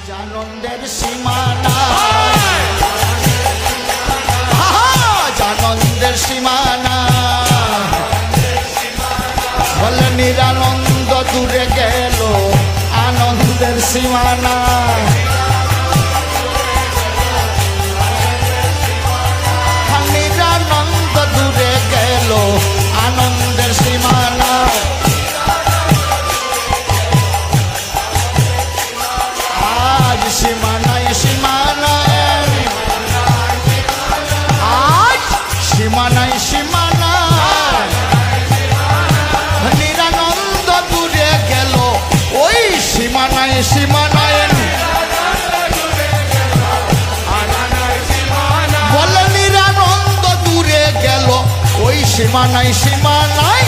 আনন্দের সীমা নাই, আনন্দের সীমা নাই, বলে নিরানন্দ দূরে গেল আনন্দের সীমা নাই, নিরানন্দ দূরে গেল আনন্দের সীমা নাই। আজ সীমা নাই, সীমা নাই, আজ সীমা নাই, সীমা নাই, নিরানন্দ দূরে গেল ওই সীমা নাই, সীমা নাই, বলে নিরানন্দ দূরে গেল ওই সীমা নাই, সীমা নাই।